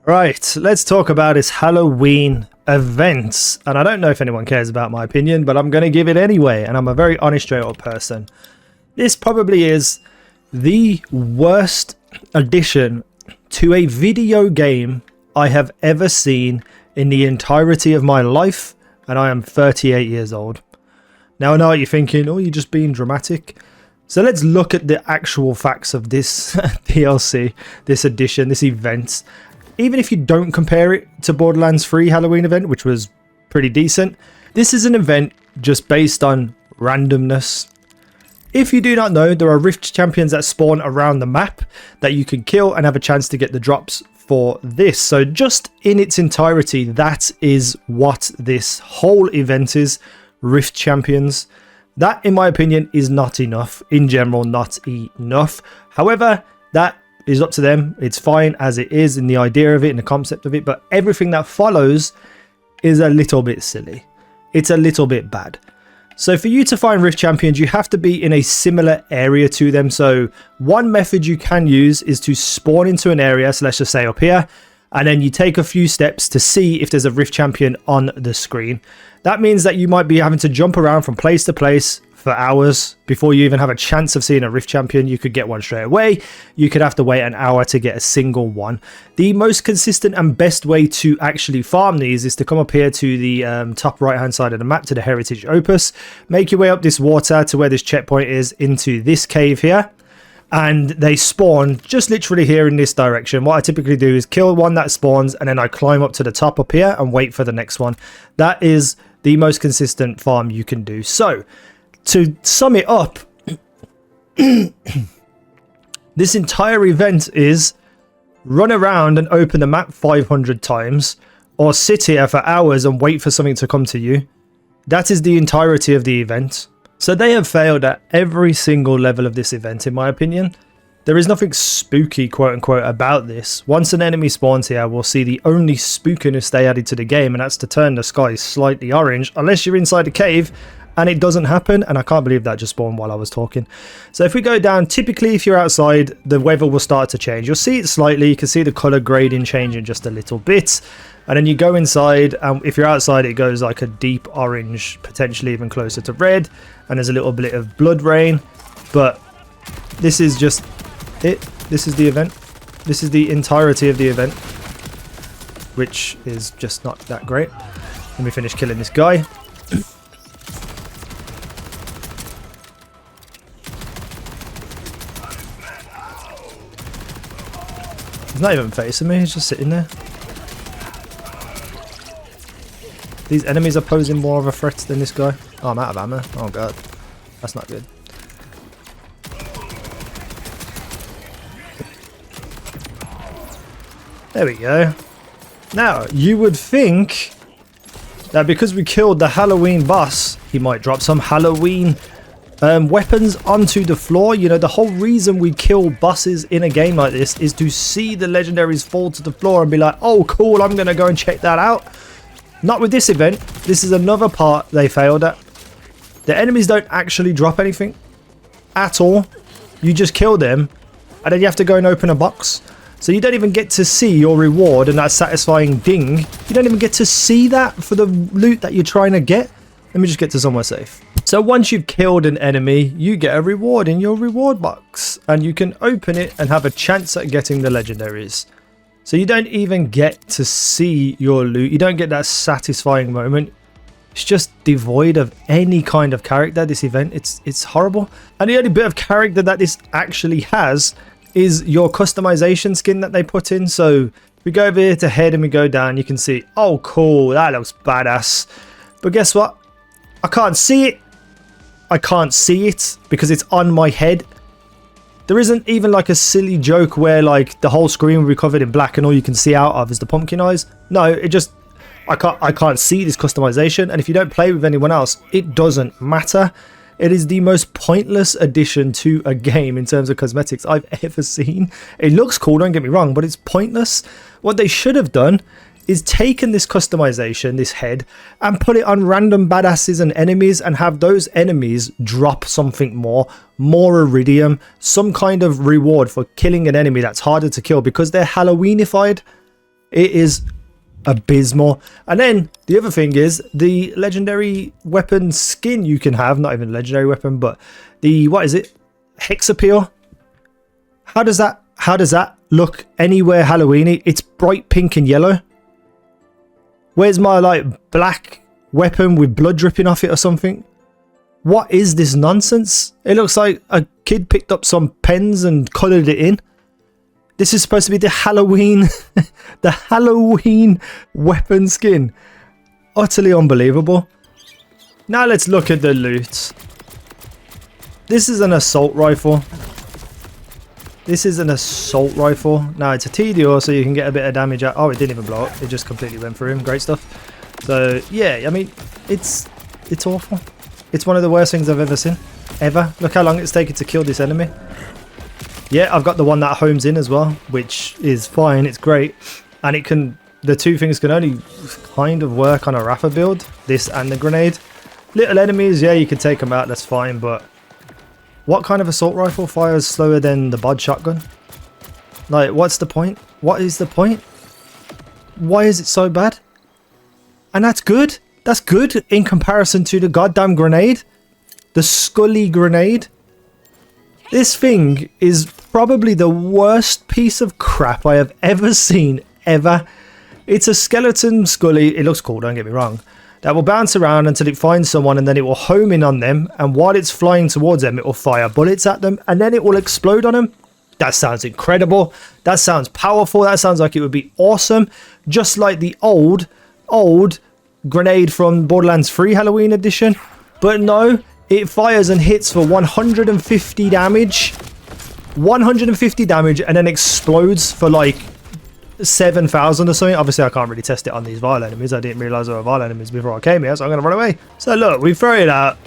Right, let's talk about his Halloween events. And I don't know if anyone cares about my opinion, but I'm going to give it anyway. And I'm a very honest, straight up person. This probably is the worst addition to a video game I have ever seen in the entirety of my life. And I am 38 years old. Now I know what you're thinking, oh, you're just being dramatic. So let's look at the actual facts of this DLC, this edition, this event. Even if you don't compare it to Borderlands 3 Halloween event, which was pretty decent, this is an event just based on randomness. If you do not know, there are Rift champions that spawn around the map that you can kill and have a chance to get the drops for this. So just in its entirety, that is what this whole event is, Rift champions. That, in my opinion, is not enough. In general, not enough. However, that is up to them. It's fine as it is in the idea of it, in the concept of it, but everything that follows is a little bit silly. It's a little bit bad. So for you to find Rift champions, you have to be in a similar area to them. So one method you can use is to spawn into an area, so let's just say up here, and then you take a few steps to see if there's a Rift champion on the screen. That means that you might be having to jump around from place to place for hours before you even have a chance of seeing a Rift champion. You could get one straight away. You could have to wait an hour to get a single one. The most consistent and best way to actually farm these is to come up here to the top right hand side of the map, to the Heritage Opus. Make your way up this water to where this checkpoint is, into this cave here. And they spawn just literally here in this direction. What I typically do is kill one that spawns, and then I climb up to the top up here and wait for the next one. That is the most consistent farm you can do. So to sum it up, this entire event is run around and open the map 500 times, or sit here for hours and wait for something to come to you. That is the entirety of the event. So they have failed at every single level of this event, in my opinion. There is nothing spooky, quote unquote, about this. Once an enemy spawns here, we'll see the only spookiness they added to the game, and that's to turn the sky slightly orange, unless you're inside a cave, and it doesn't happen. And I can't believe that just spawned while I was talking. So if we go down, typically if you're outside, the weather will start to change. You'll see it slightly. You can see the color grading changing just a little bit. And then you go inside, and if you're outside, it goes like a deep orange, potentially even closer to red. And there's a little bit of blood rain. But this is just it. This is the event. This is the entirety of the event, which is just not that great. Let me finish killing this guy. He's not even facing me, he's just sitting there. These enemies are posing more of a threat than this guy. Oh, I'm out of ammo. Oh god. That's not good. There we go. Now, you would think that because we killed the Halloween boss, he might drop some Halloween weapons onto the floor. You know, the whole reason we kill bosses in a game like this is to see the legendaries fall to the floor and be like, oh cool, I'm gonna go and check that out. Not with this event. This is another part they failed at. The enemies don't actually drop anything at all. You just kill them, and then you have to go and open a box. So you don't even get to see your reward and that satisfying ding. You don't even get to see that for the loot that you're trying to get. Let me just get to somewhere safe. So once you've killed an enemy, you get a reward in your reward box, and you can open it and have a chance at getting the legendaries. So you don't even get to see your loot. You don't get that satisfying moment. It's just devoid of any kind of character, this event. It's horrible. And the only bit of character that this actually has is your customization skin that they put in. So if we go over here to head and we go down, you can see, oh cool, that looks badass. But guess what? I can't see it. I can't see it because it's on my head. There isn't even like a silly joke where like the whole screen will be covered in black and all you can see out of is the pumpkin eyes. No, it just, I can't see this customization. And if you don't play with anyone else, it doesn't matter. It is the most pointless addition to a game in terms of cosmetics I've ever seen. It looks cool, don't get me wrong, but it's pointless. What they should have done is taken this customization, this head, and put it on random badasses and enemies, and have those enemies drop something more iridium, some kind of reward for killing an enemy that's harder to kill because they're Halloweenified. It is abysmal. And then the other thing is the legendary weapon skin you can have, not even legendary weapon, but the, what is it, hexapure. How does that look anywhere Halloweeny? It's bright pink and yellow. Where's my like black weapon with blood dripping off it or something? What is this nonsense? It looks like a kid picked up some pens and colored it in. This is supposed to be the Halloween, the Halloween weapon skin. Utterly unbelievable. Now let's look at the loot. This is an assault rifle. This is an assault rifle. Now it's a tediore, so you can get a bit of damage out. Oh, it didn't even blow up. It just completely went through him. Great stuff. So yeah, I mean, it's awful. It's one of the worst things I've ever seen. Ever. Look how long it's taken to kill this enemy. Yeah, I've got the one that homes in as well, which is fine. It's great. And it can, the two things can only kind of work on a Rafa build, this and the grenade. Little enemies, yeah, you can take them out, that's fine, but what kind of assault rifle fires slower than the bod shotgun? Like, what's the point? What is the point? Why is it so bad? And that's good. That's good in comparison to the goddamn grenade. The skully grenade. This thing is probably the worst piece of crap I have ever seen, ever. It's a skeleton skully. It looks cool, don't get me wrong. That will bounce around until it finds someone, and then it will home in on them. And while it's flying towards them, it will fire bullets at them, and then it will explode on them. That sounds incredible. That sounds powerful. That sounds like it would be awesome. Just like the old grenade from Borderlands 3 Halloween edition. But no. It fires and hits for 150 damage. 150 damage and then explodes for like 7,000 or something. Obviously, I can't really test it on these vile enemies. I didn't realize there were vile enemies before I came here, so I'm going to run away. So look, we throw it out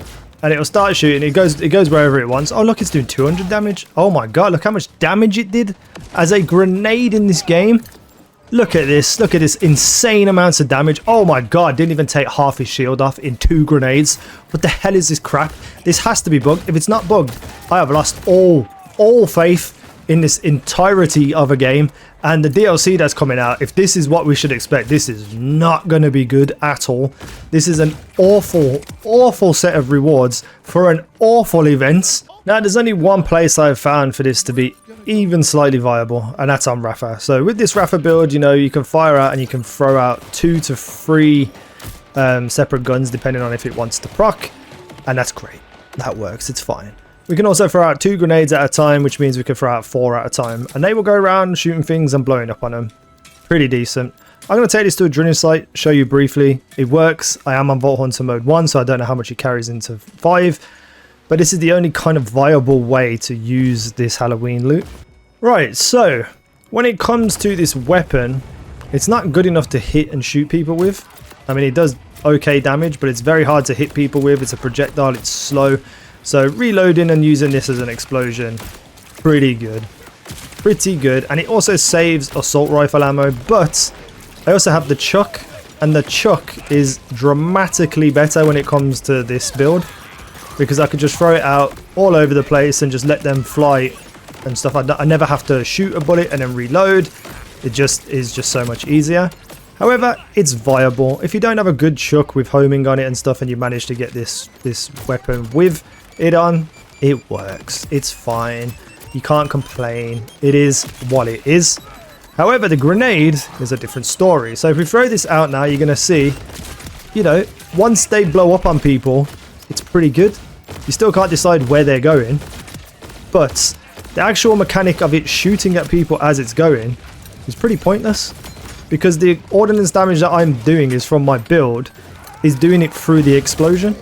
and it'll start shooting. It goes wherever it wants. Oh, look, it's doing 200 damage. Oh my god, look how much damage it did as a grenade in this game. Look at this. Look at this insane amounts of damage. Oh my god, didn't even take half his shield off in 2 grenades. What the hell is this crap? This has to be bugged. If it's not bugged, I have lost all faith in this entirety of a game. And the DLC that's coming out, if this is what we should expect, this is not going to be good at all. This is an awful set of rewards for an awful event. Now, there's only one place I've found for this to be even slightly viable, and that's on Rafa. So with this Rafa build, you know, you can fire out and you can throw out 2 to 3 separate guns depending on if it wants to proc, and that's great. That works. It's fine. We can also throw out 2 grenades at a time, which means we can throw out 4 at a time, and they will go around shooting things and blowing up on them. Pretty decent. I'm going to take this to a drilling site, show you briefly. It works. I am on Vault Hunter mode 1, so I don't know how much it carries into 5. But this is the only kind of viable way to use this Halloween loot. Right, so when it comes to this weapon, it's not good enough to hit and shoot people with. I mean, it does okay damage, but it's very hard to hit people with. It's a projectile, it's slow. So reloading and using this as an explosion, pretty good. Pretty good. And it also saves assault rifle ammo, but I also have the chuck, and the chuck is dramatically better when it comes to this build, because I could just throw it out all over the place and just let them fly and stuff. I never have to shoot a bullet and then reload. It just is just so much easier. However, it's viable. If you don't have a good chuck with homing on it and stuff, and you manage to get this weapon with it on, it works. It's fine. You can't complain. It is what it is. However, the grenade is a different story. So if we throw this out now, you're going to see, you know, once they blow up on people, it's pretty good. You still can't decide where they're going, but the actual mechanic of it shooting at people as it's going is pretty pointless, because the ordnance damage that I'm doing is from my build is doing it through the explosion.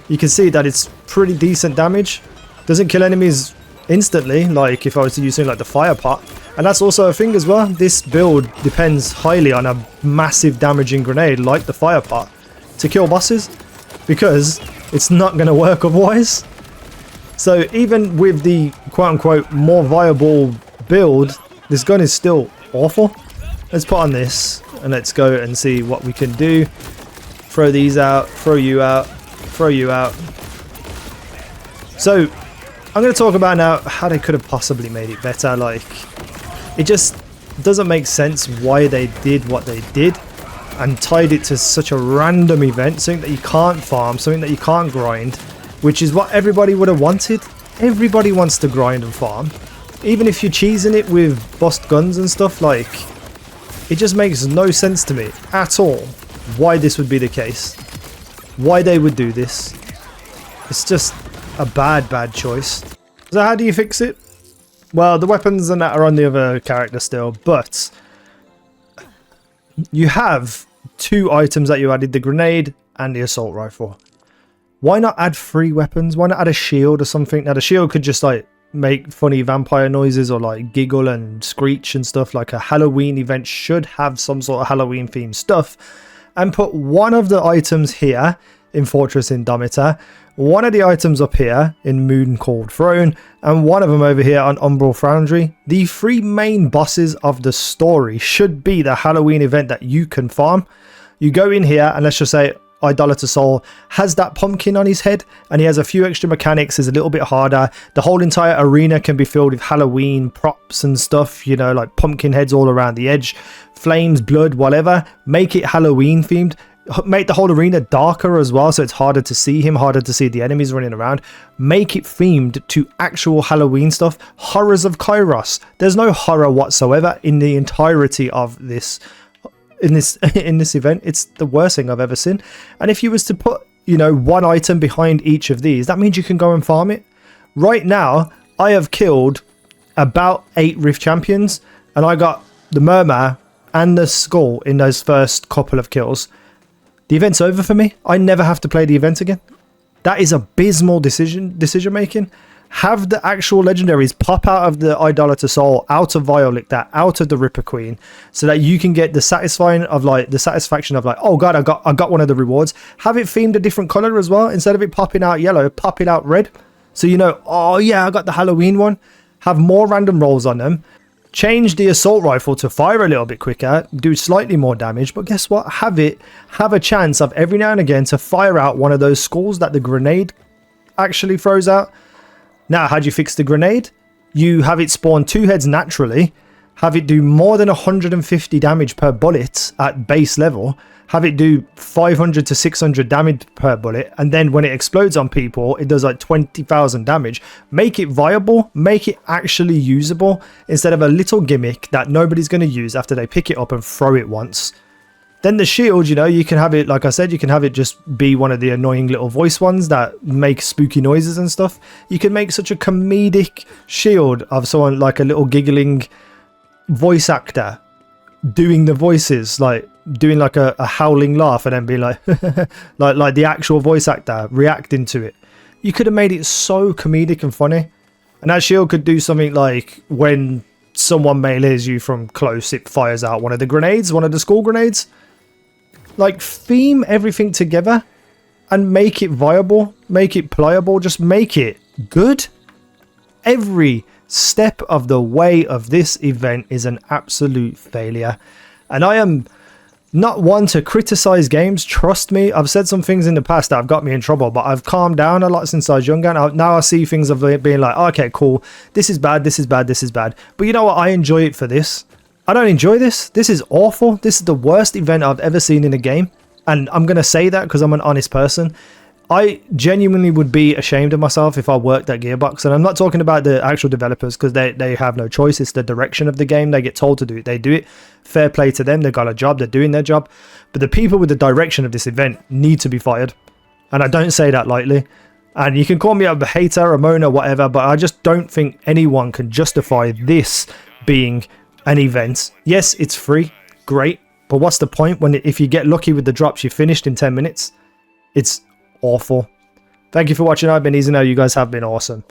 You can see that it's pretty decent damage. Doesn't kill enemies instantly, like if I was to use something like the fire pot. And that's also a thing as well. This build depends highly on a massive damaging grenade like the fire pot to kill bosses, because it's not going to work otherwise. So even with the quote-unquote more viable build, this gun is still awful. Let's put on this and let's go and see what we can do. Throw these out, throw you out, throw you out. So I'm going to talk about now how they could have possibly made it better. Like, it just, It doesn't make sense why they did what they did and tied it to such a random event, something that you can't farm, something that you can't grind, which is what everybody would have wanted. Everybody wants to grind and farm. Even if you're cheesing it with bust guns and stuff, like, it just makes no sense to me at all why this would be the case. Why they would do this. It's just a bad choice. So how do you fix it? Well, the weapons and that are on the other character still, but you have 2 items that you added, the grenade and the assault rifle. Why not add 3 weapons? Why not add a shield or something? Now the shield could just like make funny vampire noises or like giggle and screech and stuff. Like a Halloween event should have some sort of Halloween themed stuff. And put one of the items here in Fortress Indomitor, one of the items up here in Moon Called Throne, and one of them over here on Umbral Foundry. The 3 main bosses of the story should be the Halloween event that you can farm. You go in here and let's just say Idolater Soul has that pumpkin on his head and he has a few extra mechanics. Is a little bit harder. The whole entire arena can be filled with Halloween props and stuff, you know, like pumpkin heads all around the edge, flames, blood, whatever. Make it Halloween themed. Make the whole arena darker as well, so it's harder to see him, harder to see the enemies running around. Make it themed to actual Halloween stuff. Horrors of Kairos. There's no horror whatsoever in the entirety of this in this event. It's the worst thing I've ever seen. And if you was to put, you know, 1 item behind each of these, that means you can go and farm it. Right now, I have killed about 8 Rift Champions, and I got the Murmur and the Skull in those first couple of kills. The event's over for me. I never have to play the event again. That is abysmal decision making. Have the actual legendaries pop out of the Idolater Soul, out of Violicta, out of the Ripper Queen, so that you can get the satisfaction of like, oh god, I got one of the rewards. Have it themed a different color as well. Instead of it popping out yellow, pop it out red. So you know, oh yeah, I got the Halloween one. Have more random rolls on them. Change the assault rifle to fire a little bit quicker, do slightly more damage, but guess what? Have a chance of every now and again to fire out one of those skulls that the grenade actually throws out. Now, how do you fix the grenade? You have it spawn 2 heads naturally, have it do more than 150 damage per bullet at base level, have it do 500 to 600 damage per bullet, and then when it explodes on people, it does like 20,000 damage. Make it viable, make it actually usable, instead of a little gimmick that nobody's going to use after they pick it up and throw it once. Then the shield, you know, you can have it, like I said, you can have it just be one of the annoying little voice ones that make spooky noises and stuff. You can make such a comedic shield of someone like a little giggling voice actor doing the voices, like doing like a howling laugh and then be like like the actual voice actor reacting to it. You could have made it so comedic and funny. And that shield could do something like when someone melees you from close, it fires out one of the grenades, one of the skull grenades. Like, theme everything together and make it viable, make it pliable, just make it good. Every step of the way of this event is an absolute failure. And I am not one to criticize games, trust me. I've said some things in the past that have got me in trouble, but I've calmed down a lot since I was younger. Now I see things of it being like, okay, cool, this is bad, this is bad, this is bad. But you know what? I enjoy it for this. I don't enjoy this. This is awful. This is the worst event I've ever seen in a game. And I'm going to say that because I'm an honest person. I genuinely would be ashamed of myself if I worked at Gearbox. And I'm not talking about the actual developers because they have no choice. It's the direction of the game. They get told to do it. They do it. Fair play to them. They've got a job. They're doing their job. But the people with the direction of this event need to be fired. And I don't say that lightly. And you can call me a hater, a moaner, whatever. But I just don't think anyone can justify this being an event. Yes, it's free. Great. But what's the point when if you get lucky with the drops, you're finished in 10 minutes? It's awful. Thank you for watching. I've been Easy Now. You guys have been awesome.